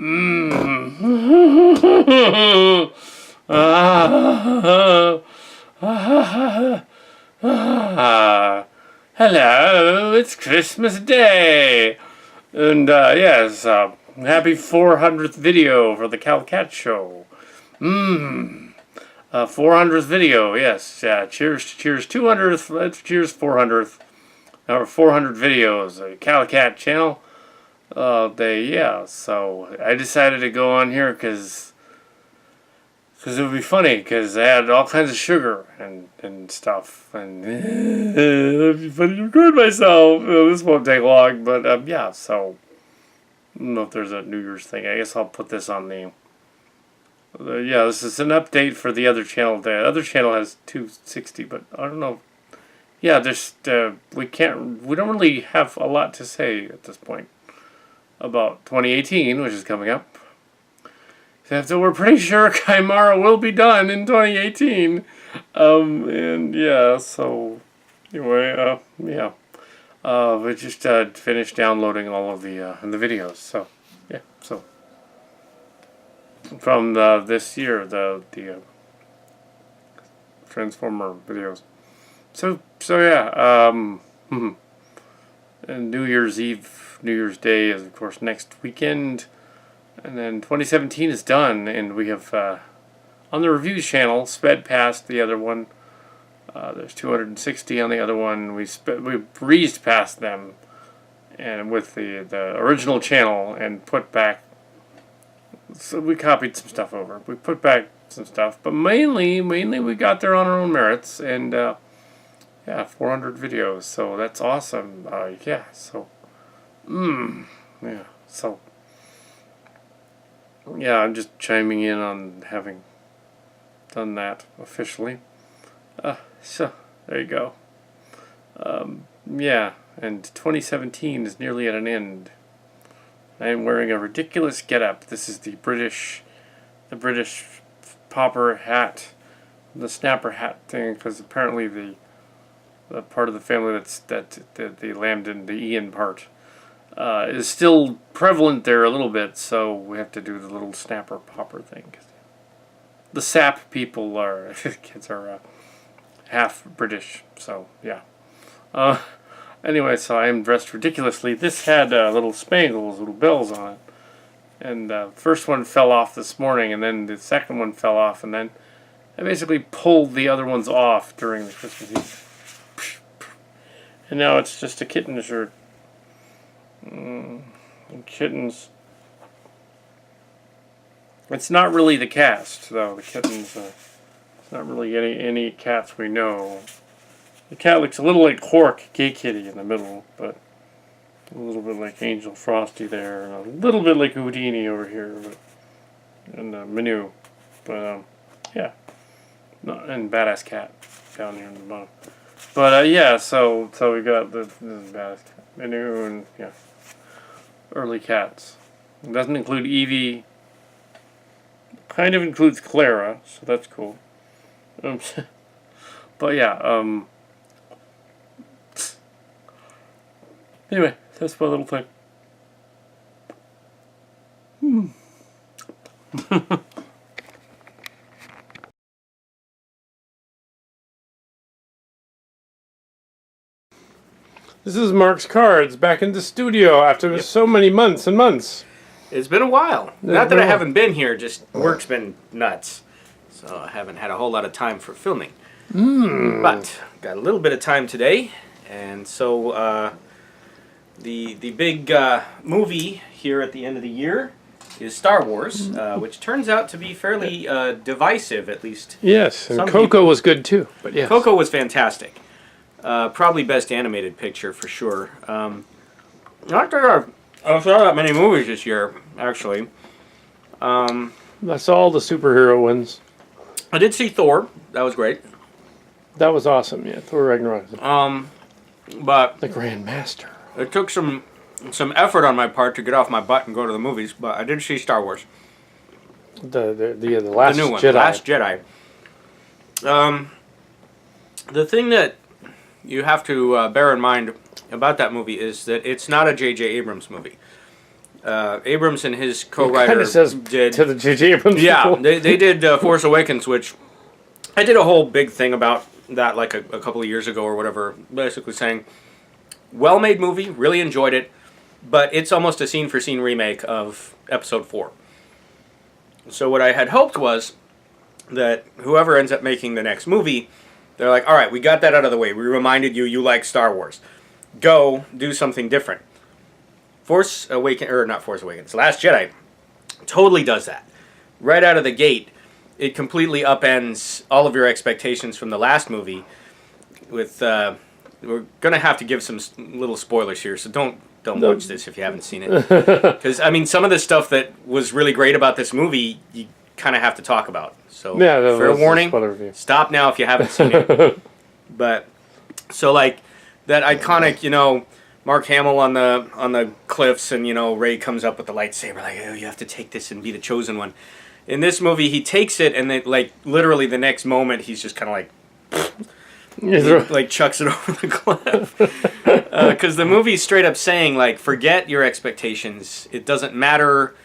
Mm. Hello, it's Christmas Day. And, yes, happy 400th video for the Kal Kat show. 400th video, yes. Cheers, 200th, cheers 400th. Or 400 videos, Kal Kat channel. So I decided to go on here because it would be funny, because I had all kinds of sugar and stuff, and it would be funny to record myself. This won't take long, but yeah, so I don't know if there's a New Year's thing. I guess I'll put this on the this is an update for the other channel. The other channel has 260, but I don't know. Yeah, just we don't really have a lot to say at this point about 2018, which is coming up. So we're pretty sure Chimera will be done in 2018. And yeah, so anyway, yeah. We just finished downloading all of the videos. So yeah, so from this year, the Transformer videos. So yeah, and New Year's Eve, New Year's Day is of course next weekend, and then 2017 is done, and we have on the reviews channel sped past the other one. There's 260 on the other one. We breezed past them, and with the original channel, and put back. So we copied some stuff over. We put back some stuff, but mainly we got there on our own merits, and yeah, 400 videos, so that's awesome. Yeah, so, yeah, so, yeah, I'm just chiming in on having done that officially. So, there you go. Yeah, and 2017 is nearly at an end. I am wearing a ridiculous getup. This is the British popper hat, the snapper hat thing, because apparently the part of the family that the Lambden, the Ian part, is still prevalent there a little bit, so we have to do the little snapper popper thing. The sap people are, kids are half British, so yeah. Anyway, so I am dressed ridiculously. This had little spangles, little bells on it. And the first one fell off this morning, and then the second one fell off, and then I basically pulled the other ones off during the Christmas Eve. And now it's just a kitten shirt. Kittens. It's not really the cast, though. The kittens, it's not really any cats we know. The cat looks a little like Quark, Gay Kitty in the middle, but a little bit like Angel Frosty there, and a little bit like Houdini over here, but, and Manu. But, yeah. And Badass Cat down here in the bottom. But yeah, so we got the Badass Cat Manu, and yeah, early cats. It doesn't include Evie. Kind of includes Clara, so that's cool. But yeah, anyway, that's my little thing. This is Marx Cards back in the studio after so many months and months. It's been a while. Not that I haven't been here, just work's been nuts. So I haven't had a whole lot of time for filming. But got a little bit of time today, and so the big movie here at the end of the year is Star Wars, which turns out to be fairly divisive, at least. Yes, and Coco was good too. But yes. Coco was fantastic. Probably best animated picture for sure. Not that I saw that many movies this year, actually. That's all the superhero ones. I did see Thor. That was great. That was awesome, yeah. Thor Ragnarok. But the Grand Master. It took some effort on my part to get off my butt and go to the movies, but I did see Star Wars. The Last new one, Jedi. Last Jedi. The thing that you have to bear in mind about that movie is that it's not a J.J. Abrams movie. Abrams and his co-writer Kind of says did to the J.J. Abrams. yeah, people. they did Force Awakens, which I did a whole big thing about that like a couple of years ago or whatever, basically saying, well-made movie, really enjoyed it, but it's almost a scene-for-scene remake of Episode 4. So what I had hoped was that whoever ends up making the next movie, they're like, all right, we got that out of the way. We reminded you like Star Wars. Go do something different. Last Jedi totally does that. Right out of the gate, it completely upends all of your expectations from the last movie. With we're gonna have to give some little spoilers here, so don't watch this if you haven't seen it. Because I mean, some of the stuff that was really great about this movie, you kind of have to talk about. So fair warning, stop now if you haven't seen it. But so like that iconic, Mark Hamill on the cliffs, and Rey comes up with the lightsaber, like, oh, you have to take this and be the chosen one. In this movie, he takes it, and then, like, literally the next moment, he's just kind of like chucks it over the cliff. Because the movie's straight up saying, like, forget your expectations. It doesn't matter,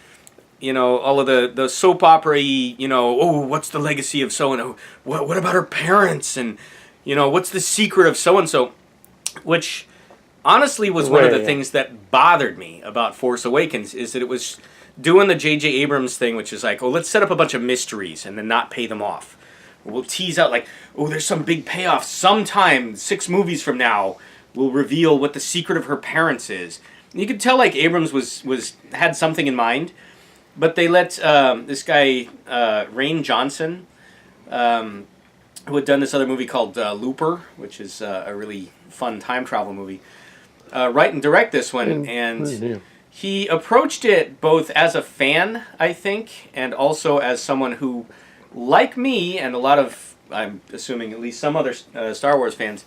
all of the soap opera-y, oh, what's the legacy of so-and-so? What about her parents? And, what's the secret of so-and-so? Which honestly was one of the things that bothered me about Force Awakens, is that it was doing the J.J. Abrams thing, which is like, oh, let's set up a bunch of mysteries and then not pay them off. We'll tease out like, oh, there's some big payoff sometime, 6 movies from now, we'll reveal what the secret of her parents is. And you could tell like Abrams had something in mind, but they let this guy, Rain Johnson, who had done this other movie called Looper, which is a really fun time travel movie, write and direct this one, and he approached it both as a fan, I think, and also as someone who, like me and a lot of, I'm assuming at least some other Star Wars fans,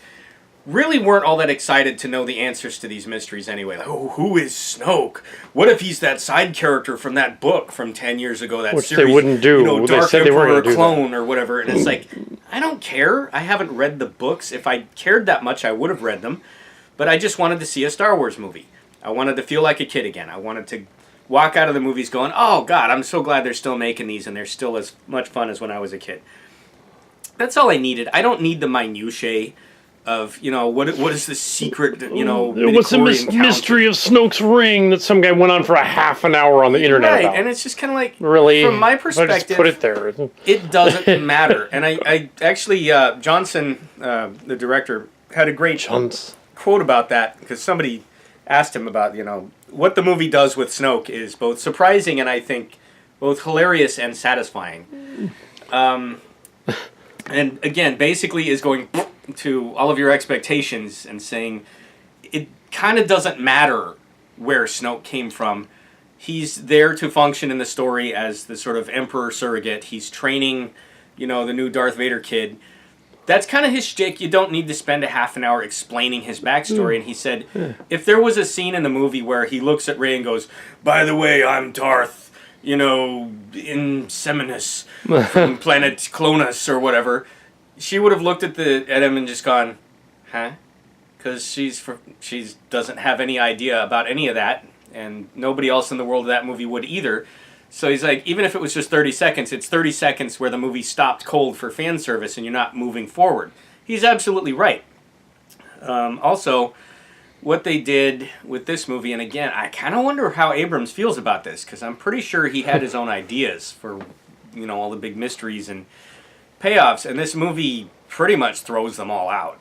really weren't all that excited to know the answers to these mysteries anyway. Like, oh, who is Snoke? What if he's that side character from that book from 10 years ago, that Which series, they wouldn't do. Dark Emperor clone or whatever. And it's like, I don't care. I haven't read the books. If I cared that much, I would have read them. But I just wanted to see a Star Wars movie. I wanted to feel like a kid again. I wanted to walk out of the movies going, oh, God, I'm so glad they're still making these and they're still as much fun as when I was a kid. That's all I needed. I don't need the minutiae of, what is the secret, what's the mystery of Snoke's ring that some guy went on for a half an hour on the internet about? And it's just kind of like, really, from my perspective, just put it there. It doesn't matter. And I actually, Johnson, the director, had a great quote about that, because somebody asked him about, what the movie does with Snoke is both surprising and I think both hilarious and satisfying. And again, basically is going to all of your expectations and saying it kind of doesn't matter where Snoke came from. He's there to function in the story as the sort of emperor surrogate. He's training, the new Darth Vader kid. That's kind of his shtick. You don't need to spend a half an hour explaining his backstory. And he said, if there was a scene in the movie where he looks at Rey and goes, by the way, I'm Darth, Inseminus from planet Clonus or whatever, she would have looked at him and just gone, huh? Because she doesn't have any idea about any of that, and nobody else in the world of that movie would either. So he's like, even if it was just 30 seconds, it's 30 seconds where the movie stopped cold for fan service and you're not moving forward. He's absolutely right. Also, what they did with this movie, and again, I kind of wonder how Abrams feels about this, because I'm pretty sure he had his own ideas for, all the big mysteries and payoffs, and this movie pretty much throws them all out.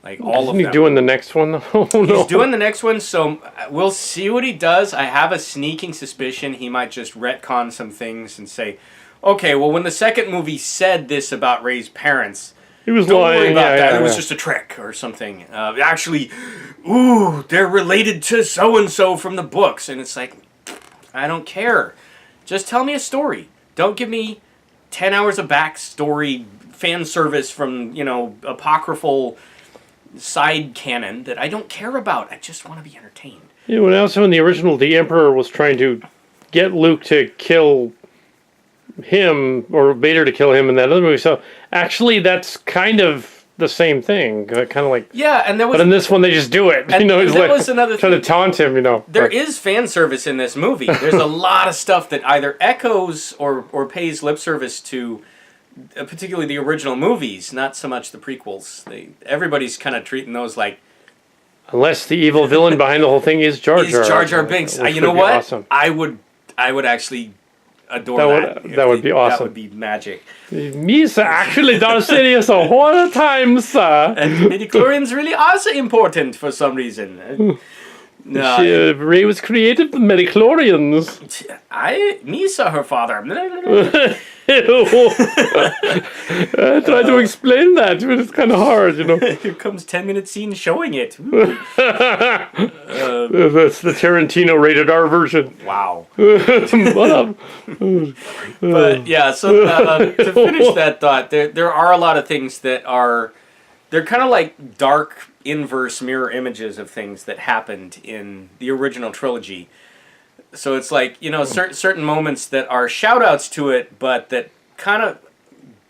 Like, all of them. Isn't he doing the next one? Oh, no. He's doing the next one, so we'll see what he does. I have a sneaking suspicion he might just retcon some things and say, okay, well, when the second movie said this about Rey's parents, he was don't lying. worry about that. It was just a trick or something. Actually, they're related to so-and-so from the books. And it's like, I don't care. Just tell me a story. Don't give me 10 hours of backstory fan service from, apocryphal side canon that I don't care about. I just want to be entertained. Yeah, when also in the original, the Emperor was trying to get Luke to kill him, or Vader to kill him in that other movie. So actually, that's kind of the same thing. Kind of like... Yeah, and there was... But in this one, they just do it. And, he's that was another trying thing. to taunt him, There is fan service in this movie. There's a lot of stuff that either echoes or pays lip service to, particularly the original movies, not so much the prequels. Everybody's kind of treating those like... Unless the evil villain behind the whole thing is Jar Jar. Is Jar Jar Binks. You know what? Awesome. I would actually adore that. That would be awesome. That would be magic. Misa actually does say this a whole time, sir. And midichlorians really are so important for some reason. No, Rey was created for midichlorians. Misa, her father. I tried to explain that, but it's kind of hard, Here comes 10-minute scene showing it. That's the Tarantino rated R version. Wow. But yeah, so to finish that thought, there are a lot of things that they're kind of like dark inverse mirror images of things that happened in the original trilogy. So it's like, certain moments that are shout-outs to it, but that kind of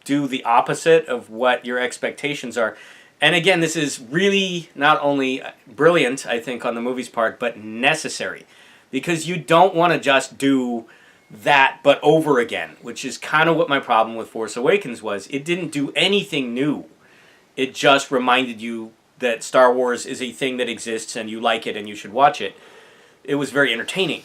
do the opposite of what your expectations are. And again, this is really not only brilliant, I think, on the movie's part, but necessary. Because you don't want to just do that, but over again, which is kind of what my problem with Force Awakens was. It didn't do anything new. It just reminded you that Star Wars is a thing that exists and you like it and you should watch it. It was very entertaining.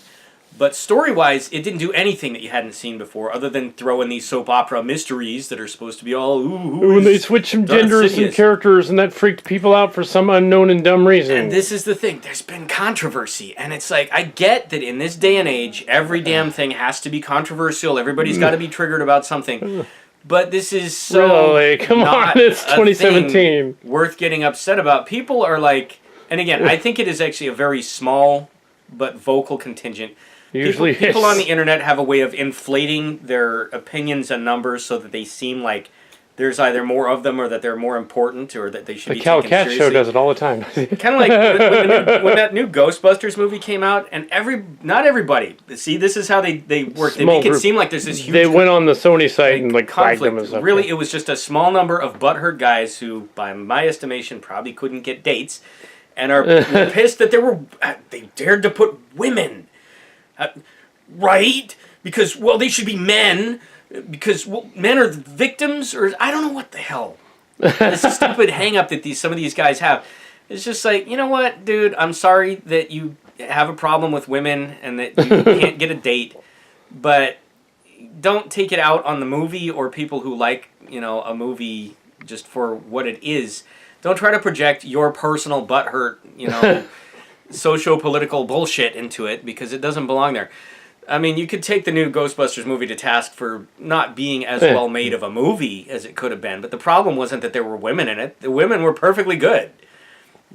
But story-wise, it didn't do anything that you hadn't seen before, other than throw in these soap opera mysteries that are supposed to be all, when they switched some genders and characters, and that freaked people out for some unknown and dumb reason. And this is the thing. There's been controversy. And it's like, I get that in this day and age, every damn thing has to be controversial. Everybody's got to be triggered about something. But this is so really? Come on, it's 2017. Worth getting upset about. People are like, and again, I think it is actually a very small but vocal contingent. Usually people on the internet have a way of inflating their opinions and numbers so that they seem like there's either more of them or that they're more important or that they should be taken seriously. The Kal Kat show does it all the time. Kind of like when that new Ghostbusters movie came out, and not everybody. See, this is how they work. They make it seem like there's this huge... They went on the Sony site and flagged them as something. Really, it was just a small number of butthurt guys who, by my estimation, probably couldn't get dates and are pissed that they dared to put women... right? Because, they should be men. Because men are the victims, or I don't know what the hell. It's a stupid hang-up that some of these guys have. It's just like, you know what, dude? I'm sorry that you have a problem with women and that you can't get a date, but don't take it out on the movie or people who like, a movie just for what it is. Don't try to project your personal butthurt, socio-political bullshit into it, because it doesn't belong there. I mean, you could take the new Ghostbusters movie to task for not being as well made of a movie as it could have been, but the problem wasn't that there were women in it. The women were perfectly good.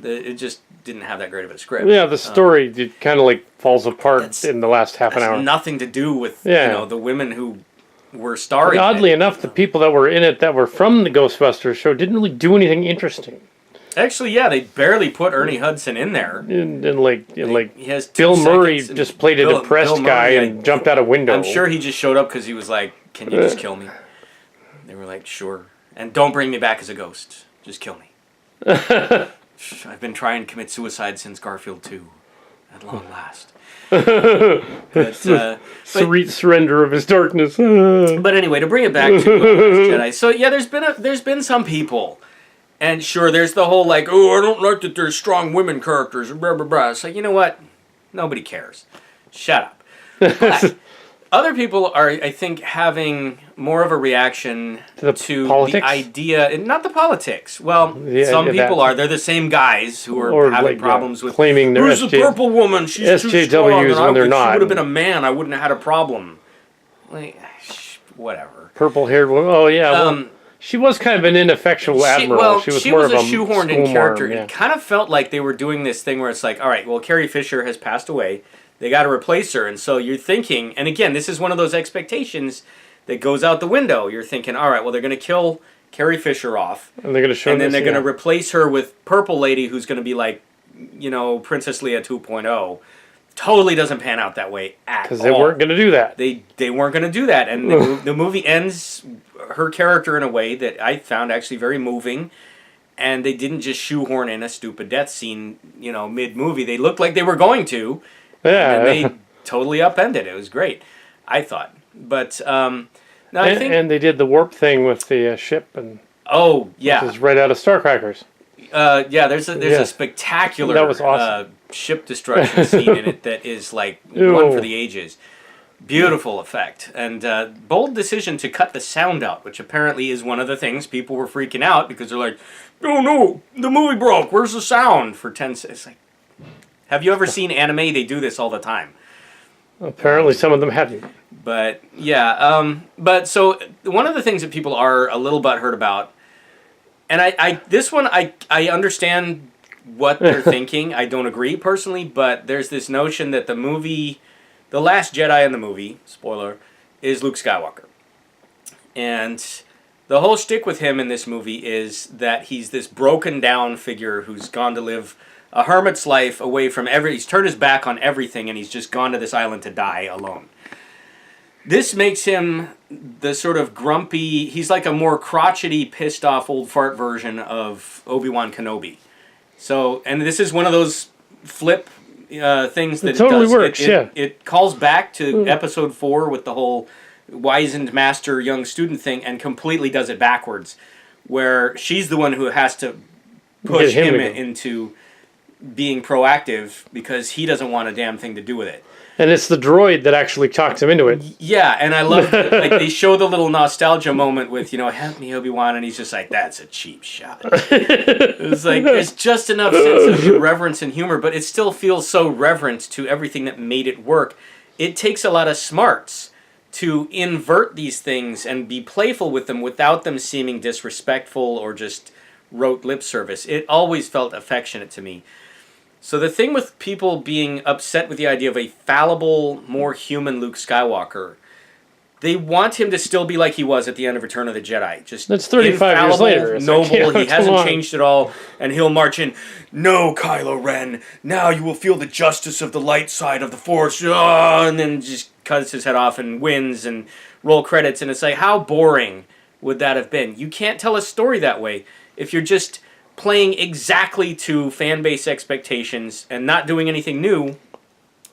It just didn't have that great of a script. Yeah, the story kind of falls apart in the last half an hour. Nothing to do with the women who were starring. But oddly enough, the people that were in it that were from the Ghostbusters show didn't really do anything interesting. Actually, yeah, they barely put Ernie Hudson in there. And he has Bill Murray just played a depressed guy and jumped out a window. I'm sure he just showed up because he was like, "Can you just kill me?" They were like, "Sure." And don't bring me back as a ghost. Just kill me. I've been trying to commit suicide since Garfield 2. At long last. Surrender of his darkness. But anyway, to bring it back to Jedi. So yeah, there's been some people. And sure, there's the whole I don't like that there's strong women characters, blah, blah, blah. It's like, you know what? Nobody cares. Shut up. But other people are, I think, having more of a reaction to the idea, and not the politics. Well, some people are. They're the same guys who are having problems with claiming they're who's the purple woman? She's SJWs too strong. when they're not. She would have been a man. I wouldn't have had a problem. Whatever. Purple-haired woman. Oh, yeah. She was kind of an ineffectual admiral. She was more of a shoehorned-in character. Yeah. It kind of felt like they were doing this thing where it's like, all right, well, Carrie Fisher has passed away. They got to replace her. And so you're thinking, and again, this is one of those expectations that goes out the window. You're thinking, all right, well, they're going to kill Carrie Fisher off. And they're going to show and then they're going to replace her with Purple Lady, who's going to be like, Princess Leia 2.0. Totally doesn't pan out that way at all. Because they weren't going to do that. They weren't going to do that. And the movie ends her character in a way that I found actually very moving and they didn't just shoehorn in a stupid death scene, mid-movie. They looked like they were going to, Yeah. and they totally upended it. It was great, I thought. But now I think, and they did the warp thing with the ship, and oh yeah, which is right out of Starcrackers. there's a spectacular That was awesome. ship destruction scene in it that is like Ew. one for the ages. Beautiful effect, and bold decision to cut the sound out, which apparently is one of the things people were freaking out because they're like, "Oh no, the movie broke. Where's the sound?" For 10 seconds, it's like, have you ever seen anime? They do this all the time. Apparently, some of them hadn't. But yeah, but so one of the things that people are a little butthurt about, and I understand what they're thinking. I don't agree personally, but there's this notion that the Last Jedi in the movie, spoiler, is Luke Skywalker. And the whole shtick with him in this movie is that he's this broken down figure who's gone to live a hermit's life away from he's turned his back on everything and he's just gone to this island to die alone. This makes him the sort of grumpy, he's like a more crotchety, pissed off old fart version of Obi-Wan Kenobi. So, and this is one of those flip things that it totally does. Works, yeah. It calls back to episode 4 with the whole wizened master young student thing and completely does it backwards, where she's the one who has to push him into being proactive because he doesn't want a damn thing to do with it. And it's the droid that actually talks him into it. Yeah, and I love like they show the little nostalgia moment with, help me, Obi-Wan, and he's just like, that's a cheap shot. It's like, there's just enough sense of reverence and humor, but it still feels so reverent to everything that made it work. It takes a lot of smarts to invert these things and be playful with them without them seeming disrespectful or just rote lip service. It always felt affectionate to me. So the thing with people being upset with the idea of a fallible, more human Luke Skywalker, they want him to still be like he was at the end of Return of the Jedi. Just that's 35 years later. It's noble, he hasn't changed at all, and he'll march in, "No, Kylo Ren, now you will feel the justice of the light side of the Force," and then just cuts his head off and wins and roll credits, and it's like, how boring would that have been? You can't tell a story that way if you're just playing exactly to fan base expectations and not doing anything new.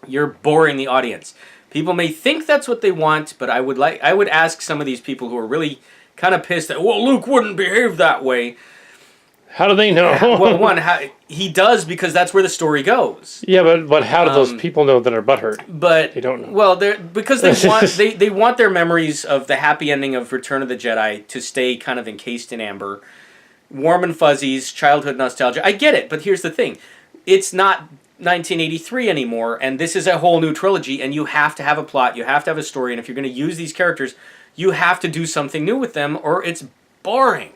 You're boring the audience. People may think that's what they want, but I would ask some of these people who are really kind of pissed that, well, Luke wouldn't behave that way. How do they know? Well, he does because that's where the story goes. Yeah, but how do those people know that are butthurt? But they don't know. Well, because they want their memories of the happy ending of Return of the Jedi to stay kind of encased in amber. Warm and fuzzies, childhood nostalgia. I get it, but here's the thing. It's not 1983 anymore, and this is a whole new trilogy, and you have to have a plot, you have to have a story, and if you're going to use these characters, you have to do something new with them, or it's boring.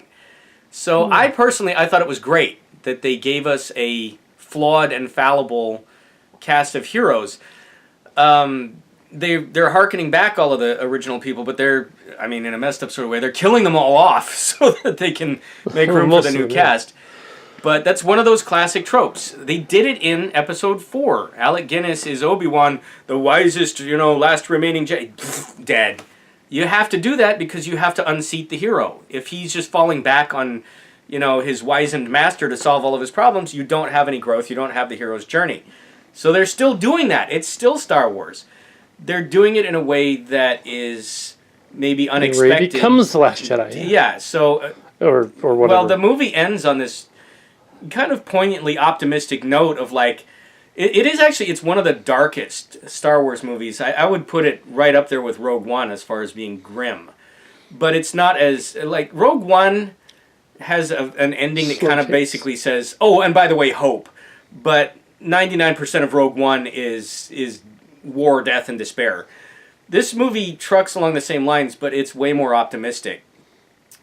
So I thought it was great that they gave us a flawed and fallible cast of heroes. They're hearkening back all of the original people, but in a messed up sort of way, they're killing them all off so that they can make room for the new cast. But that's one of those classic tropes. They did it in episode 4. Alec Guinness is Obi-Wan, the wisest, last remaining Jedi. Dead. You have to do that because you have to unseat the hero. If he's just falling back on, his wizened master to solve all of his problems, you don't have any growth, you don't have the hero's journey. So they're still doing that. It's still Star Wars. They're doing it in a way that is maybe unexpected. It becomes The Last Jedi. Yeah, so... or whatever. Well, the movie ends on this kind of poignantly optimistic note of like... It's one of the darkest Star Wars movies. I would put it right up there with Rogue One as far as being grim. But it's not as... Like, Rogue One has an ending that kind of basically says, oh, and by the way, hope. But 99% of Rogue One is war, death, and despair. This movie trucks along the same lines, but it's way more optimistic.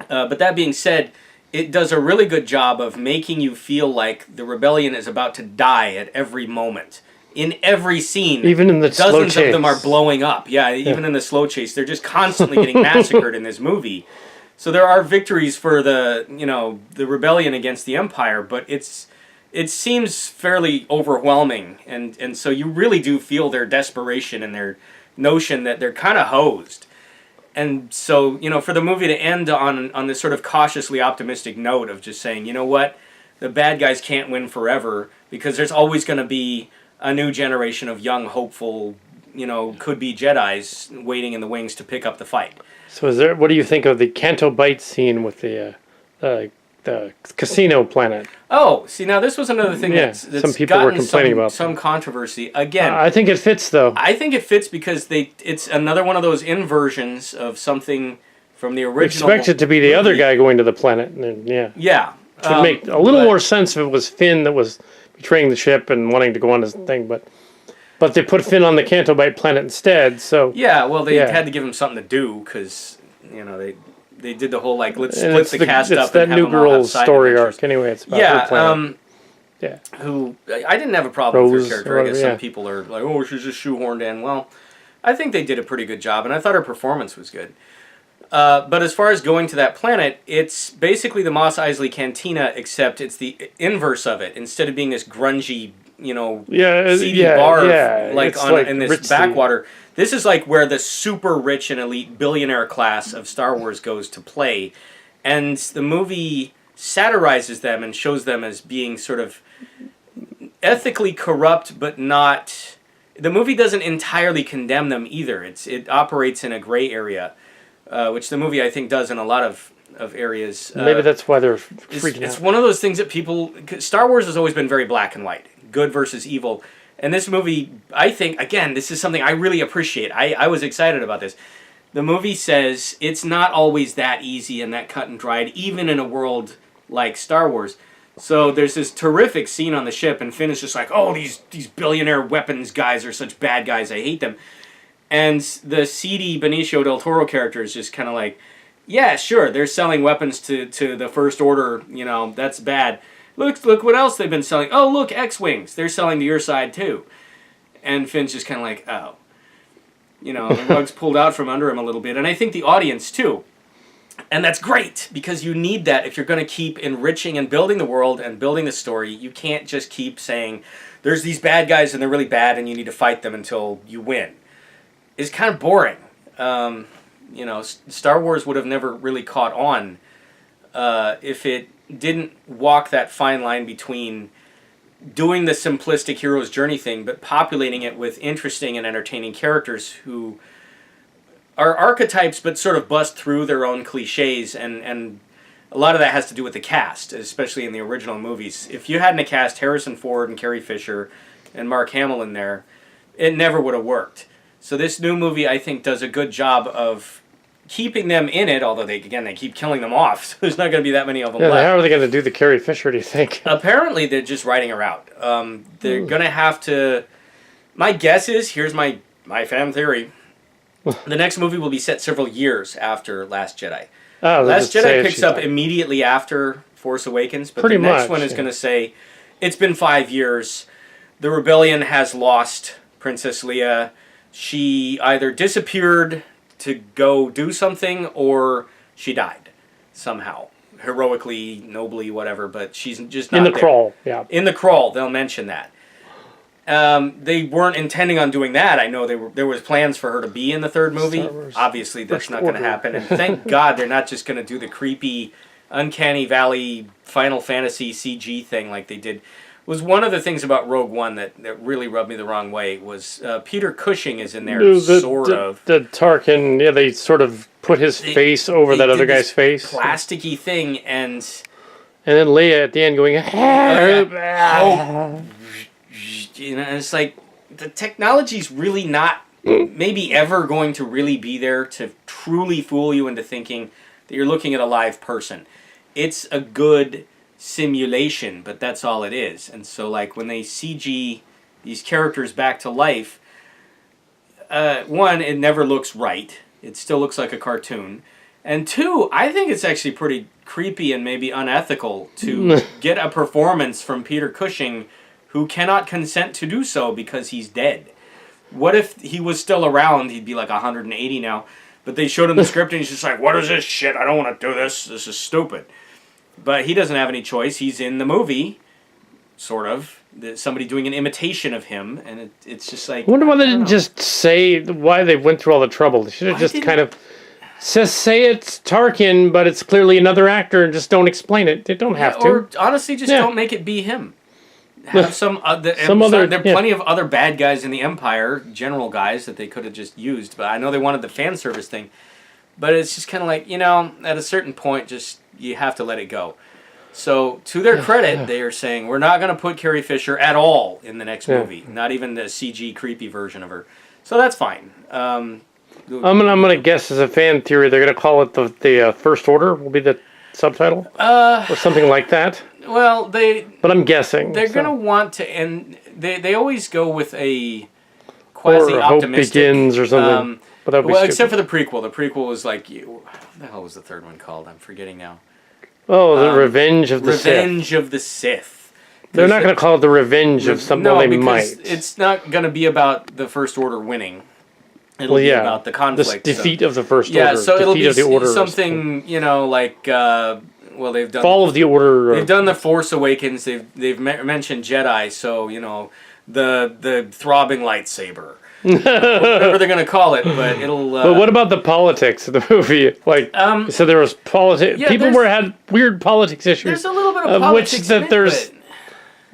But that being said, it does a really good job of making you feel like the rebellion is about to die at every moment. In every scene, even in the slow chase, dozens of them are blowing up. Yeah, even in the slow chase, they're just constantly getting massacred in this movie. So there are victories for the rebellion against the Empire, but it seems fairly overwhelming, and so you really do feel their desperation and their notion that they're kind of hosed. And so, for the movie to end on this sort of cautiously optimistic note of just saying, you know what, the bad guys can't win forever because there's always going to be a new generation of young, hopeful, could-be Jedis waiting in the wings to pick up the fight. So what do you think of the Canto Bight scene with the casino planet? Oh, see, now this was another thing that's some people were complaining about some controversy. Again, I think it fits, though. I think it fits because it's another one of those inversions of something from the original. Expect it to be the other guy going to the planet. And Yeah. It would make a little more sense if it was Finn that was betraying the ship and wanting to go on his thing, but they put Finn on the Canto Bight planet instead, so... Yeah, well, they had to give him something to do, because, they did the whole, let's split the cast up and have them all have side story adventures. arc, anyway, it's about her planet. Who, I didn't have a problem with her character. I guess whatever, some people are like, oh, she's just shoehorned in. Well, I think they did a pretty good job, and I thought her performance was good. But as far as going to that planet, it's basically the Mos Eisley Cantina, except it's the inverse of it. Instead of being this grungy, seedy bar in this ritzy backwater, this is like where the super rich and elite billionaire class of Star Wars goes to play. And the movie satirizes them and shows them as being sort of ethically corrupt, but not... The movie doesn't entirely condemn them either. It operates in a gray area. Which the movie, I think, does in a lot of areas. Maybe that's why they're freaking out. It's one of those things that people... Star Wars has always been very black and white. Good versus evil. And this movie, I think, again, this is something I really appreciate. I was excited about this. The movie says it's not always that easy and that cut and dried, even in a world like Star Wars. So there's this terrific scene on the ship, and Finn is just like, oh, these billionaire weapons guys are such bad guys, I hate them. And the seedy Benicio del Toro character is just kind of like, yeah, sure, they're selling weapons to the First Order, that's bad. Look what else they've been selling. Oh, look, X-Wings. They're selling to your side, too. And Finn's just kind of like, oh. The rug's pulled out from under him a little bit. And I think the audience, too. And that's great, because you need that if you're going to keep enriching and building the world and building the story. You can't just keep saying, there's these bad guys and they're really bad and you need to fight them until you win. It's kind of boring. Star Wars would have never really caught on if it didn't walk that fine line between doing the simplistic hero's journey thing, but populating it with interesting and entertaining characters who are archetypes, but sort of bust through their own cliches, and a lot of that has to do with the cast, especially in the original movies. If you hadn't cast Harrison Ford and Carrie Fisher and Mark Hamill in there, it never would have worked. So this new movie, I think, does a good job of keeping them in it, although they keep killing them off, so there's not going to be that many of them left. How are they going to do the Carrie Fisher, do you think? Apparently, they're just writing her out. They're going to have to... My guess is, here's my fan theory, the next movie will be set several years after Last Jedi. Last Jedi picks up immediately after Force Awakens, but the next one is going to say, it's been 5 years, the rebellion has lost Princess Leia, she either disappeared to go do something, or she died somehow. Heroically, nobly, whatever, but she's just not there. In the crawl, yeah. In the crawl, they'll mention that. They weren't intending on doing that. I know there was plans for her to be in the third movie. Obviously, that's not going to happen. And thank God they're not just going to do the creepy, Uncanny Valley Final Fantasy CG thing like they did. Was one of the things about Rogue One that really rubbed me the wrong way was Peter Cushing is in there, sort of. The Tarkin, they sort of put his face over that other guy's face. Plasticky thing, and then Leia at the end going, and it's like, the technology's really not maybe ever going to really be there to truly fool you into thinking that you're looking at a live person. It's a good simulation, but that's all it is. And so, when they CG these characters back to life, one, it never looks right. It still looks like a cartoon. And two, I think it's actually pretty creepy and maybe unethical to get a performance from Peter Cushing who cannot consent to do so because he's dead. What if he was still around? He'd be like 180 now. But they showed him the script and he's just like, what is this shit? I don't want to do this. This is stupid. But he doesn't have any choice. He's in the movie, sort of. There's somebody doing an imitation of him, and it's just like... I wonder why they didn't just say why they went through all the trouble. They should have just kind of Just say it's Tarkin, but it's clearly another actor, and just don't explain it. They don't have to. Or honestly, just don't make it be him. Have some other. There are plenty of other bad guys in the Empire, general guys that they could have just used. But I know they wanted the fan service thing. But it's just kind of like, at a certain point, just you have to let it go. So to their credit, they are saying we're not going to put Carrie Fisher at all in the next movie. Not even the CG creepy version of her. So that's fine. I'm gonna guess as a fan theory they're gonna call it the First Order will be the subtitle or something like that. Well, but I'm guessing they're gonna want to end. They always go with a quasi optimistic. Hope begins or something. But that would be except for the prequel. The prequel was like, what the hell was the third one called? I'm forgetting now. Oh, the Revenge of the Sith. Revenge of the Sith. They're not going to call it the Revenge of something. No, they might. It's not going to be about the First Order winning. It'll be about the conflict. The defeat of the First Order. Yeah, so it'll be of the Order something, like, they've done... Fall of the Order. They've done The Force Awakens. They've mentioned Jedi, so, the throbbing lightsaber. Whatever they're going to call it, but it'll... but what about the politics of the movie? Like, so there was politics... Yeah, people had weird politics issues. There's a little bit of politics in it, there's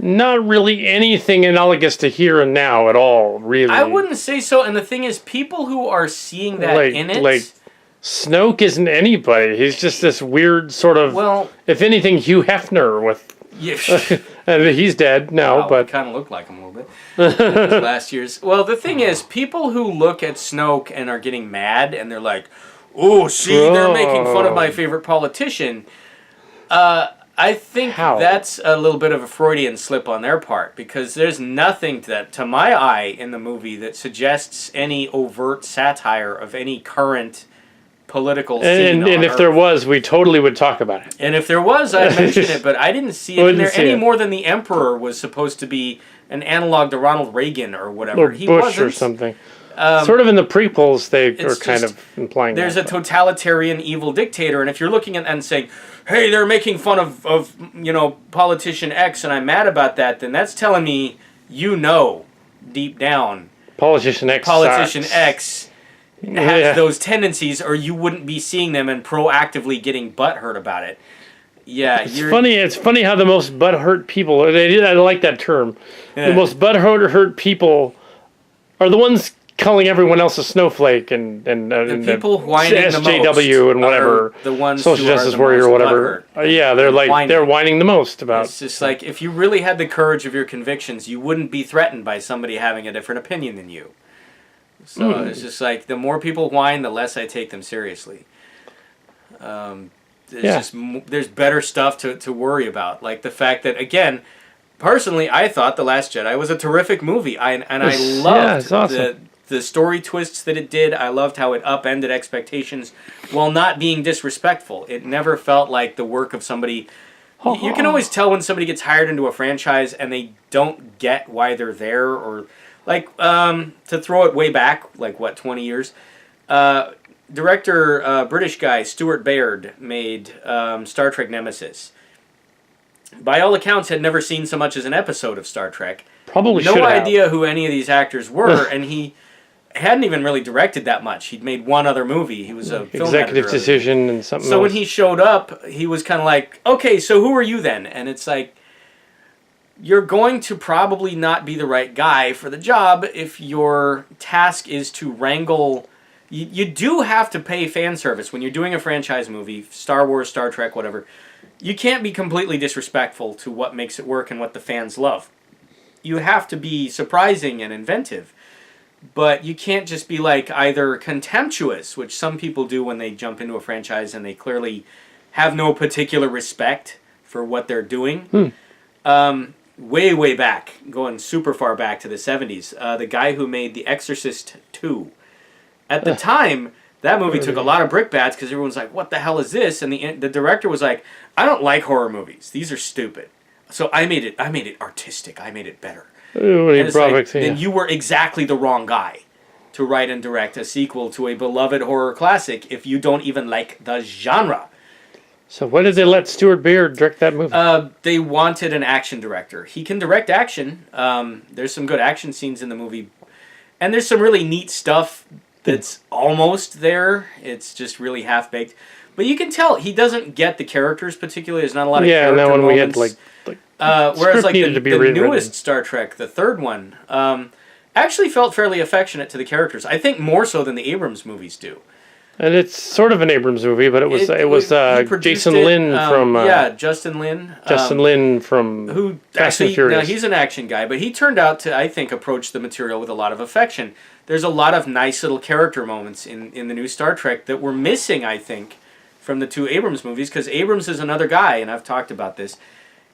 not really anything analogous to here and now at all, really. I wouldn't say so, and the thing is, people who are seeing that in it... Like, Snoke isn't anybody. He's just this weird sort of... Well... If anything, Hugh Hefner with... Yeah. And he's dead now, but... kind of looked like him a little bit. Last year's... Well, the thing is, people who look at Snoke and are getting mad, and they're like, oh, see, they're making fun of my favorite politician... I think that's a little bit of a Freudian slip on their part, because there's nothing to my eye in the movie that suggests any overt satire of any current political scene. And if there was, we totally would talk about it. And if there was, I'd mention it, but I didn't see it in there any more than the Emperor was supposed to be an analog to Ronald Reagan or whatever. Or Bush or something. Sort of in the prequels, they are kind of implying there's a totalitarian evil dictator, and if you're looking at and saying, hey, they're making fun of politician X, and I'm mad about that, then that's telling me deep down Politician X has those tendencies, or you wouldn't be seeing them and proactively getting butthurt about it. Yeah, It's funny how the most butthurt people, I like that term, the most butthurt people are the ones calling everyone else a snowflake and the people whining SJW the most and whatever, the ones social who justice are warrior or whatever. Whining. They're whining the most about. It's just like, if you really had the courage of your convictions, you wouldn't be threatened by somebody having a different opinion than you. So it's just like, the more people whine, the less I take them seriously. There's better stuff to worry about, like the fact that, again, personally, I thought The Last Jedi was a terrific movie. I loved awesome. the story twists that it did. I loved how it upended expectations while not being disrespectful. It never felt like the work of somebody... You can always tell when somebody gets hired into a franchise and they don't get why they're there, or... Like, to throw it way back, 20 years... Director, British guy, Stuart Baird, made Star Trek Nemesis. By all accounts, had never seen so much as an episode of Star Trek. Probably no idea who any of these actors were, and he hadn't even really directed that much. He'd made one other movie. He was a film executive editor. Decision and something So else. when he showed up, he was kind of like, okay, so who are you then? And it's like, you're going to probably not be the right guy for the job if your task is to wrangle... You do have to pay fan service when you're doing a franchise movie, Star Wars, Star Trek, whatever. You can't be completely disrespectful to what makes it work and what the fans love. You have to be surprising and inventive. But you can't just be either contemptuous, which some people do when they jump into a franchise and they clearly have no particular respect for what they're doing. Way, way back, going super far back to the 70s, the guy who made The Exorcist 2. At the time, that movie took a lot of brickbats because everyone's like, what the hell is this? And the director was like, I don't like horror movies. These are stupid. So I made it artistic. I made it better. Then you were exactly the wrong guy to write and direct a sequel to a beloved horror classic if you don't even like the genre. So why did they let Stuart Baird direct that movie? They wanted an action director. He can direct action. There's some good action scenes in the movie. And there's some really neat stuff that's almost there. It's just really half-baked. But you can tell he doesn't get the characters particularly. There's not a lot of character and that one moments. we had Whereas like needed the to be rewritten. newest Star Trek, the third one, actually felt fairly affectionate to the characters. I think more so than the Abrams movies do. And it's sort of an Abrams movie, but it was he produced Jason it, Lin from Justin Lin. Justin Lin from who Fast and actually Furious. now he's an action guy, but he turned out to, I think, approach the material with a lot of affection. There's a lot of nice little character moments in the new Star Trek that were missing, I think, from the two Abrams movies, because Abrams is another guy, and I've talked about this.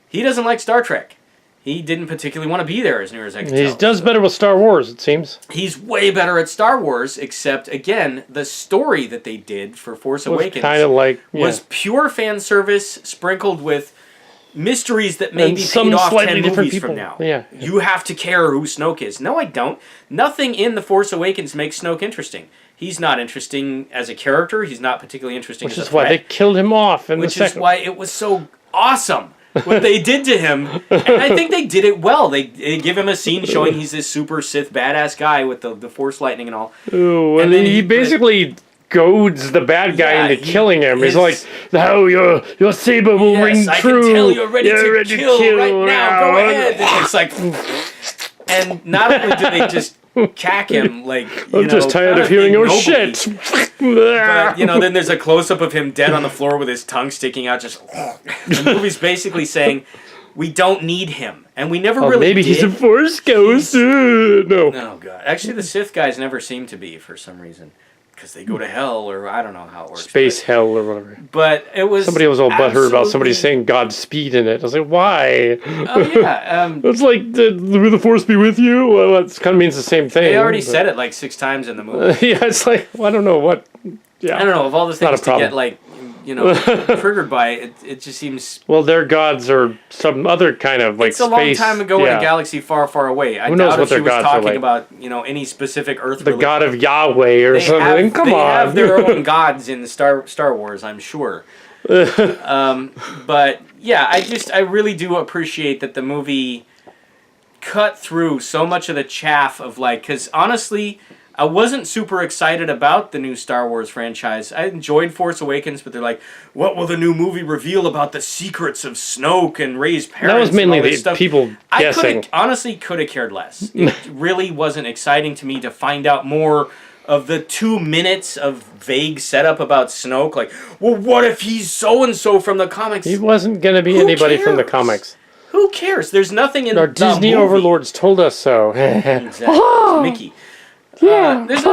He doesn't like Star Trek. He didn't particularly want to be there, as near as I can tell. He does better with Star Wars, it seems. He's way better at Star Wars, except, again, the story that they did for Force Awakens kind of like was pure fan service sprinkled with mysteries that may And be some paid off slightly 10 different movies people. from now. Yeah. You have to care who Snoke is. No, I don't. Nothing in The Force Awakens makes Snoke interesting. He's not interesting as a character. He's not particularly interesting as a Which is why threat. they killed him off in the Which second. is why it was so awesome what they did to him. And I think they did it well. They give him a scene showing he's this super Sith badass guy with the Force lightning and all. Ooh, and then he basically goads the bad guy into killing him. He's like, "How your saber will ring I true. can tell you're ready to to kill right now. Go ahead." And it's like, and not only do they just cack him, like, I'm just tired of hearing your nobody, shit. But, then there's a close-up of him dead on the floor with his tongue sticking out, just... The movie's basically saying, we don't need him. And we never really maybe did. he's a Force ghost. No. Oh, God. Actually, the Sith guys never seem to be, for some reason. Because they go to hell, or I don't know how it works. Space hell or whatever. But it was... Somebody was all butthurt about somebody absolutely- saying Godspeed in it. I was like, why? Oh, yeah. It's like, will the Force be with you? Well, it kind of means the same thing. They already but- said it like 6 times in the movie. Yeah, it's like, well, I don't know what. Yeah. I don't know, of all the not a things to get, problem. like, triggered by, it just seems... Well, their gods are some other kind of, like, It's a space. long time ago in a galaxy far, far away. I Who knows doubt what if she their was gods are talking like. about, any specific Earth The religion. god of Yahweh or something. Come they on. have their own gods in the Star Wars, I'm sure. But, yeah, I really do appreciate that the movie cut through so much of the chaff of, like... Because, honestly... I wasn't super excited about the new Star Wars franchise. I enjoyed Force Awakens, but they're like, what will the new movie reveal about the secrets of Snoke and Rey's parents? That was mainly and all this the stuff? people guessing. Honestly could have cared less. It really wasn't exciting to me to find out more of the 2 minutes of vague setup about Snoke. Like, well, what if he's so-and-so from the comics? He wasn't going to be Who anybody from the cares? comics. Who cares? There's nothing in Our the Disney movie. overlords told us so. Exactly. It's Mickey. Yeah. There's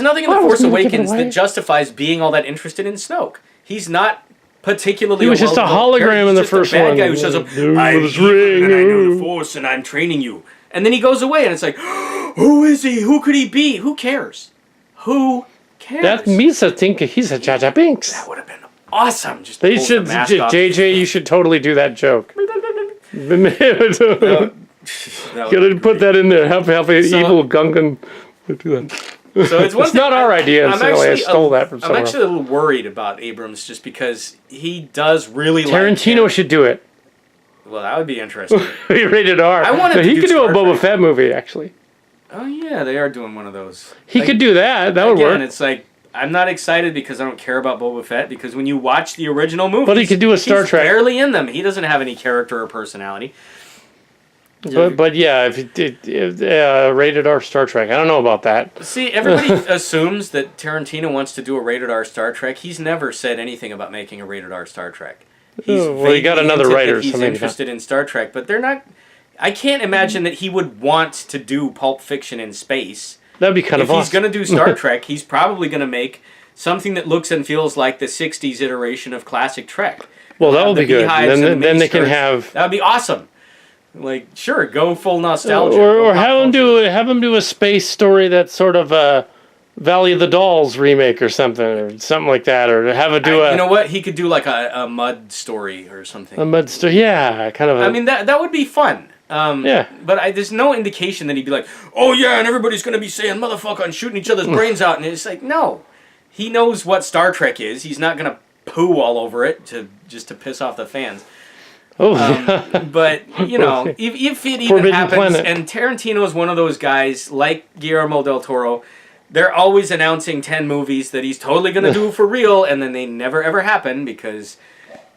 nothing in The Force Awakens that justifies being all that interested in Snoke. He's not particularly... He was just a hologram in the first one. one. Guy who shows up, Dude, I'm with his evil ring, and I know the oh." Force and I'm training you. And then he goes away and it's like, who is he? Who could he be? Who cares? Who cares? That Misa think he's a Jar Jar Binks. That would have been awesome. Just They pulls should, the mask off. JJ, you should totally do that joke. That would Gotta be put great. that in there. Have So- evil Gungan do that. So it's one It's not our idea, incidentally. I stole that from I'm somewhere. actually a little worried about Abrams just because he does really Tarantino like... should do it. Well, that would be interesting. Rated R. I wanted to he do could do a Star Boba Trek. Fett movie, actually. Oh, yeah, they are doing one of those. He could do that. That would Again, work. it's like, I'm not excited because I don't care about Boba Fett, because when you watch the original movie, But he could do a Star he's Trek. barely in them. He doesn't have any character or personality. But yeah, if rated R Star Trek. I don't know about that. See, everybody assumes that Tarantino wants to do a rated R Star Trek. He's never said anything about making a rated R Star Trek. He's Well, he got vaguely another hinted writer, that he's so maybe not. interested in Star Trek, but they're not... I can't imagine that he would want to do Pulp Fiction in space. That'd be kind If of he's awesome. going to do Star Trek, he's probably going to make something that looks and feels like the 60s iteration of classic Trek. Well, that would The be good. beehives and Then the they can miniskirts. have... That would be awesome. Like, sure, go full nostalgia. Or Go pop culture. have him do a space story that's sort of a Valley of the Dolls remake or something like that, or have him do You know what? He could do like a mud story or something. a mud story. Yeah, kind of. I mean, that would be fun. Yeah. But there's no indication that he'd be like, oh yeah, and everybody's going to be saying motherfucker and shooting each other's brains out. And it's like, no. He knows what Star Trek is. He's not going to poo all over it just to piss off the fans. But, if it even Forbidden happens, Planet. and Tarantino is one of those guys, like Guillermo del Toro, they're always announcing 10 movies that he's totally going to do for real, and then they never ever happen because,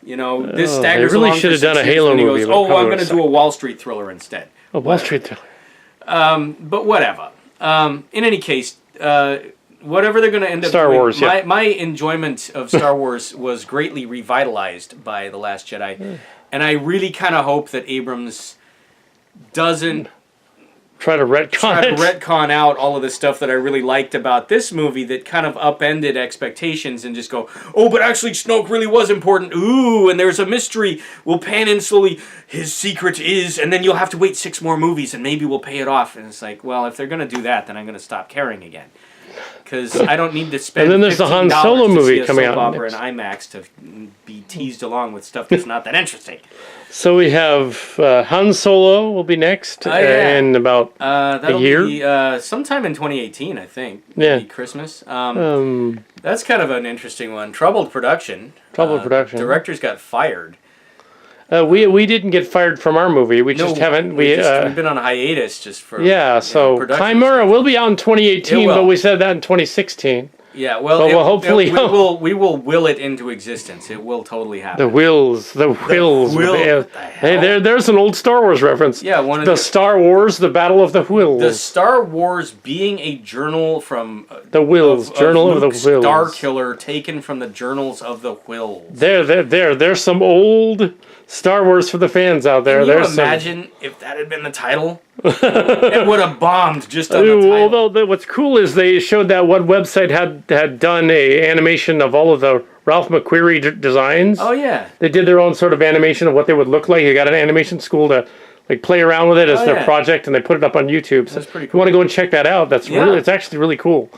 this staggers they really along should have for done 6 a years, Halo and he movie. goes, oh, I'm going to do a Wall Street thriller instead. A Wall Street thriller. But whatever. In any case, whatever they're going to end up Star doing, Wars, yeah. my enjoyment of Star Wars was greatly revitalized by The Last Jedi. And I really kind of hope that Abrams doesn't try to retcon out all of the stuff that I really liked about this movie that kind of upended expectations and just go, oh, but actually Snoke really was important. Ooh, and there's a mystery. We'll pan in slowly. His secret is, and then you'll have to wait 6 more movies and maybe we'll pay it off. And it's like, well, if they're going to do that, then I'm going to stop caring again. Because I don't need to spend and then there's the Han Solo movie coming out opera in IMAX to be teased along with stuff that's not that interesting. So we have Han Solo will be next in about a year. Be, sometime in 2018, I think. Maybe Christmas. That's kind of an interesting one. Troubled production. Directors got fired. We didn't get fired from our movie. We just haven't. We've been on hiatus just for. Yeah, so Chimera will be out in 2018, but we said that in 2016. Yeah, well, we'll hopefully we will will it into existence. It will totally happen. The wills. Hey, there's an old Star Wars reference. Yeah, one of the Star Wars, the Battle of the Whills. The Star Wars being a journal from the Whills, Journal of the Whills. Star Killer taken from the journals of the Whills. There's some old Star Wars for the fans out there. Can you imagine if that had been the title? It would have bombed just on the title. Although what's cool is they showed that one website had done a animation of all of the Ralph McQuarrie designs. Oh yeah. They did their own sort of animation of what they would look like. They got an animation school to play around with it as their project, and they put it up on YouTube. So that's pretty cool. If you want to go and check that out, it's actually really cool.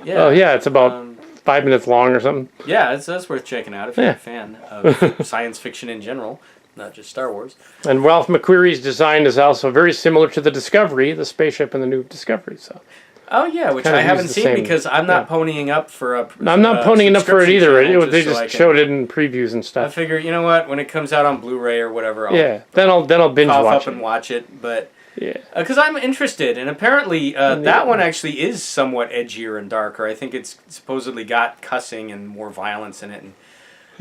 Yeah. It's about 5 minutes long or something. Yeah, that's worth checking out if you're a fan of science fiction in general. Not just Star Wars. And Ralph McQuarrie's design is also very similar to the Discovery, the spaceship in the new Discovery. So. Oh yeah, which I haven't seen because I'm not ponying up for a. I'm not ponying up for it either. They just showed it in previews and stuff. I figure, you know what? When it comes out on Blu-ray or whatever, I'll binge watch it. And watch it, but because I'm interested, and apparently that one actually is somewhat edgier and darker. I think it's supposedly got cussing and more violence in it. And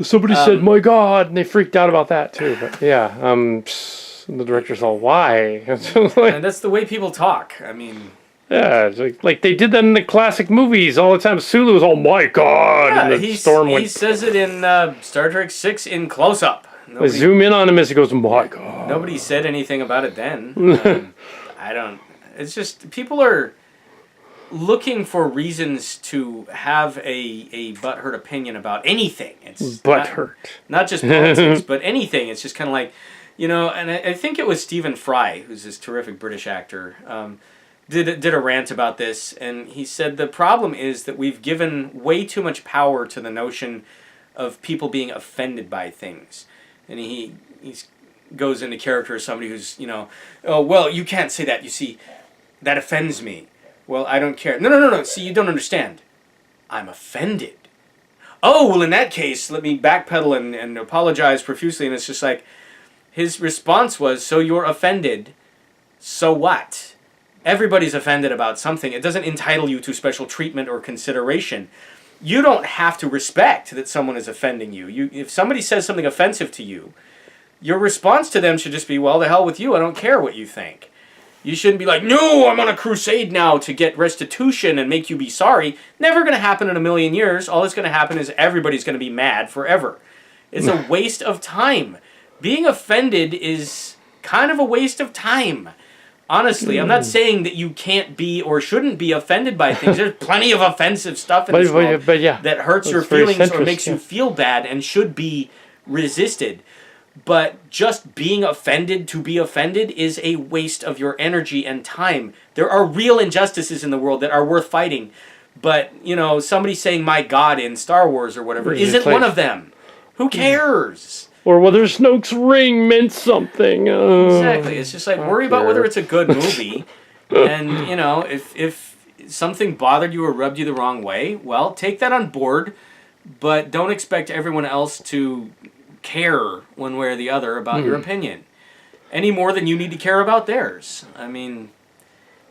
somebody said, "My God," and they freaked out about that too. But the director's all, "Why?" And that's the way people talk. I mean, it's like they did that in the classic movies all the time. Sulu was all, "My God!" Yeah, he says it in Star Trek 6 in close up. They zoom in on him as he goes, "My God!" Nobody said anything about it then. I don't. It's just people are looking for reasons to have a butthurt opinion about anything. It's butthurt. Not just politics, but anything. It's just kind of like, and I think it was Stephen Fry, who's this terrific British actor, did a rant about this, and he said the problem is that we've given way too much power to the notion of people being offended by things. And he goes into character as somebody who's, oh, well, you can't say that. You see, that offends me. Well, I don't care. No. See, you don't understand. I'm offended. Oh, well, in that case, let me backpedal and apologize profusely. And it's just like, his response was, so you're offended. So what? Everybody's offended about something. It doesn't entitle you to special treatment or consideration. You don't have to respect that someone is offending you. If somebody says something offensive to you, your response to them should just be, well, the hell with you. I don't care what you think. You shouldn't be like, no, I'm on a crusade now to get restitution and make you be sorry. Never going to happen in a million years. All that's going to happen is everybody's going to be mad forever. It's a waste of time. Being offended is kind of a waste of time. Honestly, I'm not saying that you can't be or shouldn't be offended by things. There's plenty of offensive stuff in this world that hurts your feelings or makes you feel bad and should be resisted. But just being offended to be offended is a waste of your energy and time. There are real injustices in the world that are worth fighting. But, somebody saying my God in Star Wars or whatever isn't one of them. Who cares? Or whether Snoke's ring meant something. Exactly. It's just like, worry about whether it's a good movie. And, if something bothered you or rubbed you the wrong way, well, take that on board. But don't expect everyone else to care one way or the other about your opinion any more than you need to care about theirs. I mean,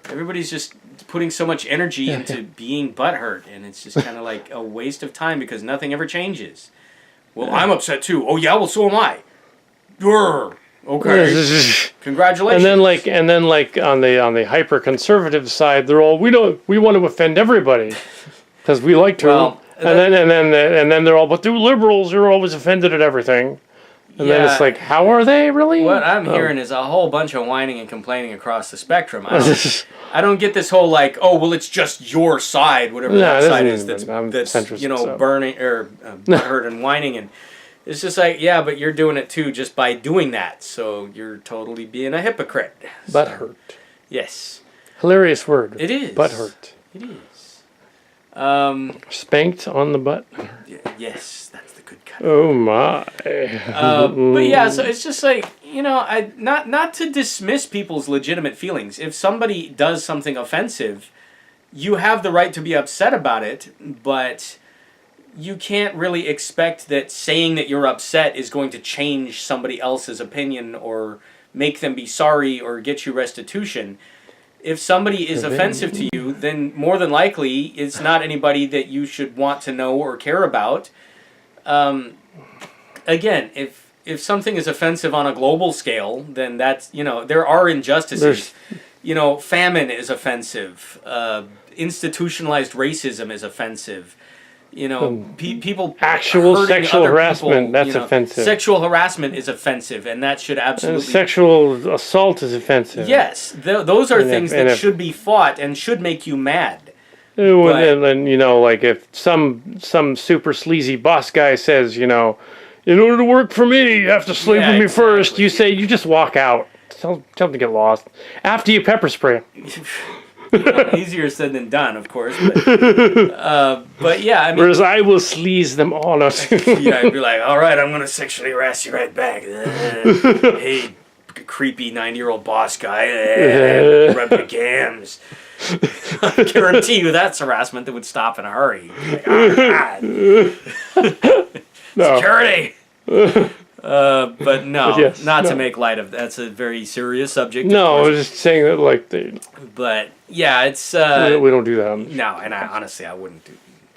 everybody's just putting so much energy into being butthurt, and it's just kind of like a waste of time because nothing ever changes. Well, I'm upset too. Oh yeah, well so am I. Grr. Okay. Congratulations. And then like on the hyper conservative side, they're all we want to offend everybody because we like to. Well, and then they're all, but the liberals are always offended at everything. And then it's like, how are they really? What I'm hearing is a whole bunch of whining and complaining across the spectrum. I don't get this whole like, oh well, it's just your side, whatever that side is that's burning or butthurt and whining, and it's just like, yeah, but you're doing it too just by doing that, so you're totally being a hypocrite. Butthurt. Yes. Hilarious word. It is. Butthurt. It is. Spanked on the butt. Yes, that's the good kind. Oh my. But yeah, so it's just like, not to dismiss people's legitimate feelings. If somebody does something offensive, you have the right to be upset about it, but you can't really expect that saying that you're upset is going to change somebody else's opinion or make them be sorry or get you restitution. If somebody is offensive to you, then more than likely it's not anybody that you should want to know or care about. Again, if something is offensive on a global scale, then that's, there are injustices. Famine is offensive. Institutionalized racism is offensive. People actual sexual harassment, that's offensive. Sexual harassment is offensive, and that should absolutely... sexual assault is offensive. Yes, those are things that should be fought and should make you mad. And then, like if some super sleazy boss guy says, in order to work for me, you have to sleep with me first. You say, you just walk out. Tell them to get lost. After you pepper spray. Easier said than done, of course. But yeah, I mean... Whereas I will sleaze them all out. I'd be like, all right, I'm going to sexually harass you right back. Hey, creepy 90-year-old boss guy. Rub your gams. I guarantee you that's harassment that would stop in a hurry. Like, oh, God. No. Security! But no, to make light of that's a very serious subject. No, I was just saying that But yeah, it's... we don't do that. No, and honestly, I wouldn't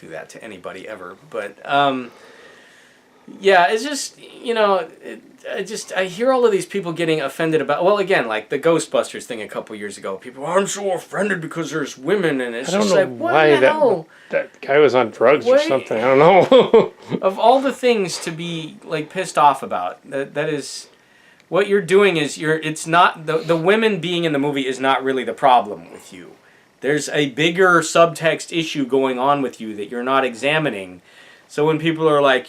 do that to anybody ever. But yeah, it's just, I hear all of these people getting offended about, well, again, like the Ghostbusters thing a couple years ago. People, I'm so offended because there's women, and it's just like, why that guy was on drugs or something. I don't know. Of all the things to be like pissed off about, that is, what you're doing is it's not, the women being in the movie is not really the problem with you. There's a bigger subtext issue going on with you that you're not examining. So when people are like,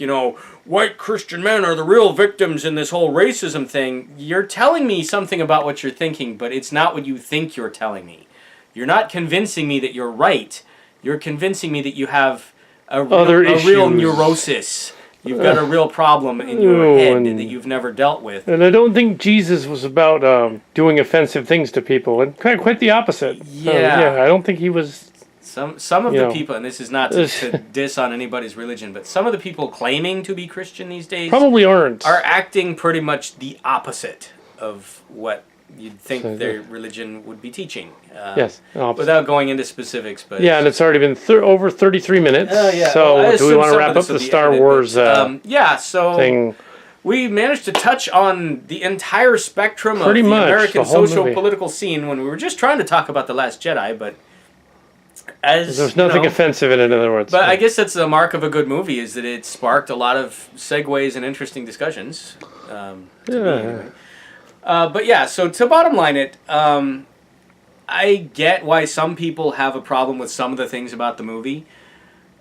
white Christian men are the real victims in this whole racism thing, you're telling me something about what you're thinking, but it's not what you think you're telling me. You're not convincing me that you're right. You're convincing me that you have a real neurosis. You've got a real problem in your head that you've never dealt with. And I don't think Jesus was about doing offensive things to people. And quite the opposite. Yeah. I don't think he was... Some of the people, and this is not to diss on anybody's religion, but some of the people claiming to be Christian these days probably are acting pretty much the opposite of what you'd think their religion would be teaching. Yes, without going into specifics, but and it's already been over 33 minutes. So do we want to wrap up the Star Wars thing? We managed to touch on the entire spectrum of the American social-political scene when we were just trying to talk about The Last Jedi, but there's nothing offensive in it, in other words. But I guess that's the mark of a good movie, is that it sparked a lot of segues and interesting discussions. Anyway. But yeah, so to bottom line it, I get why some people have a problem with some of the things about the movie.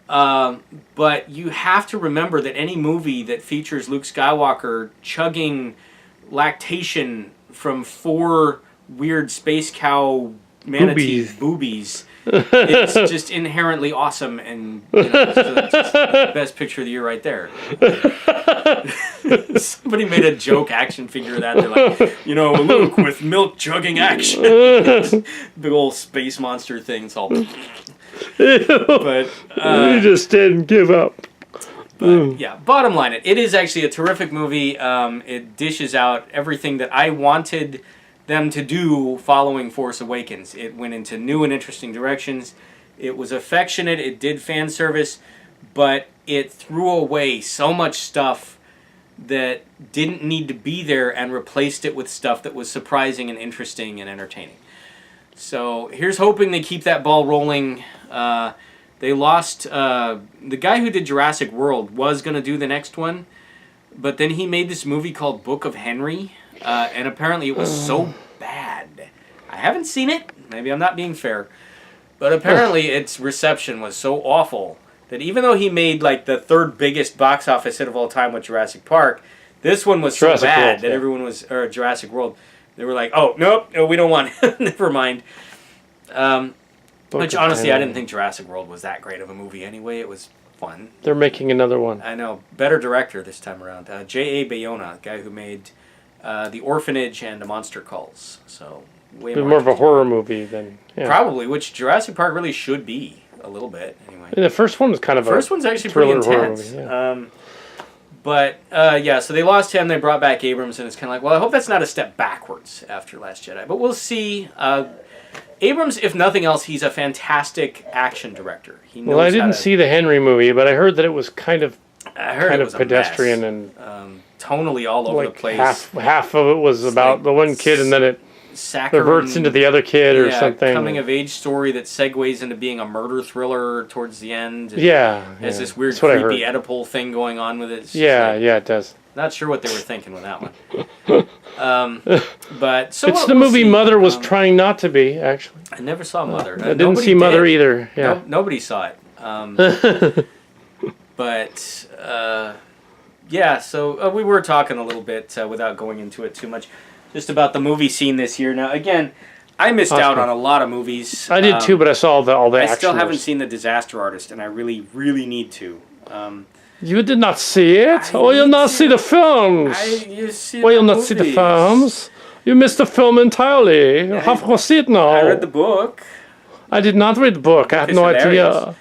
But you have to remember that any movie that features Luke Skywalker chugging lactation from 4 weird space cow manatee boobies it's just inherently awesome, and it's the best picture of the year right there. Somebody made a joke action figure of that. They're like, Luke with milk chugging action. Big old space monster thing. It's all... But you just didn't give up. But yeah, bottom line, it is actually a terrific movie. It dishes out everything that I wanted them to do following Force Awakens. It went into new and interesting directions. It was affectionate. It did fan service, but it threw away so much stuff that didn't need to be there and replaced it with stuff that was surprising and interesting and entertaining. So here's hoping they keep that ball rolling. They lost... the guy who did Jurassic World was going to do the next one, but then he made this movie called Book of Henry, and apparently it was so bad. I haven't seen it. Maybe I'm not being fair. But apparently its reception was so awful that even though he made like the third biggest box office hit of all time with Jurassic Park, this one was so bad that everyone was... Or Jurassic World. They were like, oh, nope, no, we don't want it. Never mind. Which, honestly, I didn't think Jurassic World was that great of a movie anyway. It was fun. They're making another one. I know. Better director this time around. J.A. Bayona, guy who made The Orphanage and The Monster Calls. So, way more of a horror movie than... Yeah. Probably, which Jurassic Park really should be, a little bit, anyway. The first one was kind of first one's actually pretty intense. Movie, yeah. But, so they lost him, they brought back Abrams, and it's kind of like, well, I hope that's not a step backwards after Last Jedi. But we'll see. Abrams, if nothing else, he's a fantastic action director. He knows I didn't see the Henry movie, but I heard that it was kind of pedestrian and tonally all over the place. Half of it was about the one kid, and then it reverts into the other kid or something. Coming of age story that segues into being a murder thriller towards the end. There's this weird creepy Oedipal thing going on with it. It does. Not sure what they were thinking with that one. But so it's the movie Mother was trying not to be, actually. I never saw Mother. I didn't see Mother either. Yeah. Nobody saw it. But so we were talking a little bit without going into it too much, just about the movie scene this year. Now, again, I missed out on a lot of movies. I did too, but I saw all the action. I still haven't seen The Disaster Artist, and I really, really need to. You did not see it? You'll not see the films. You'll not see the films. You missed the film entirely. You have to see it now. I read the book. I did not read the book. I have no idea.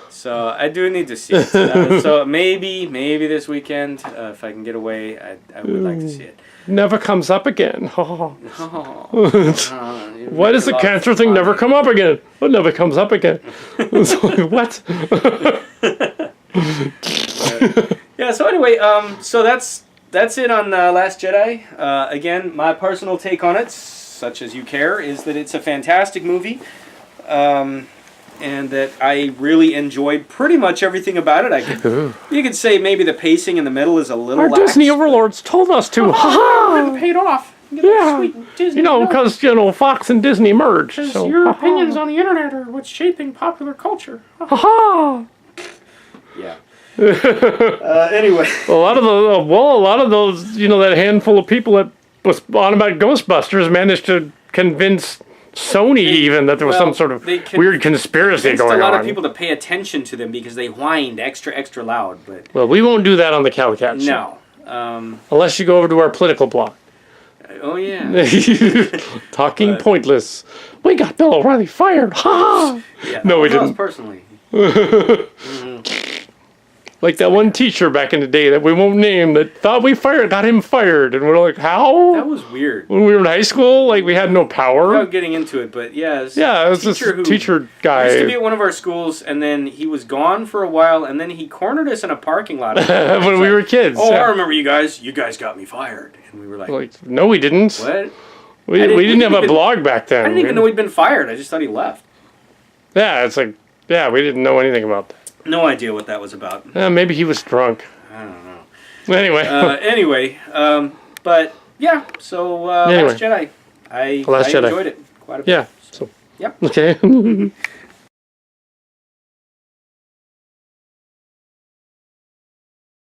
So I do need to see it. So maybe this weekend, if I can get away, I would like to see it. Never comes up again. Why does the cancer thing never come up again? It never comes up again. What? So anyway, so that's it on Last Jedi. Again, my personal take on it, such as you care, is that it's a fantastic movie, and that I really enjoyed pretty much everything about it. You could say maybe the pacing in the middle is a little lax. Our Disney overlords told us to. Paid off. Sweet Disney, because Fox and Disney merged. So, your opinions on the internet are what's shaping popular culture. Yeah. Anyway, a lot of those, that handful of people that was on about Ghostbusters managed to convince Sony even that there was some sort of weird conspiracy going on. A lot of people to pay attention to them because they whined extra loud. But we won't do that on the Kal Kat show. No. Unless you go over to our political blog. Oh yeah. Talking pointless. We got Bill O'Reilly fired. Ha! Yeah, no, we didn't. Personally. Like that one teacher back in the day that we won't name that thought we got him fired. And we're like, how? That was weird. When we were in high school, we had no power. Without getting into it, but yeah. It was this teacher guy. He used to be at one of our schools, and then he was gone for a while, and then he cornered us in a parking lot. When we were kids. Oh, I remember you guys. You guys got me fired. And we were like no, we didn't. What? We didn't have a blog back then. I didn't even know he'd been fired. I just thought he left. Yeah, it's we didn't know anything about that. No idea what that was about. Maybe he was drunk. I don't know. Anyway. But yeah, so Last Jedi. I enjoyed it quite a bit. Yeah. So. Yep. Okay.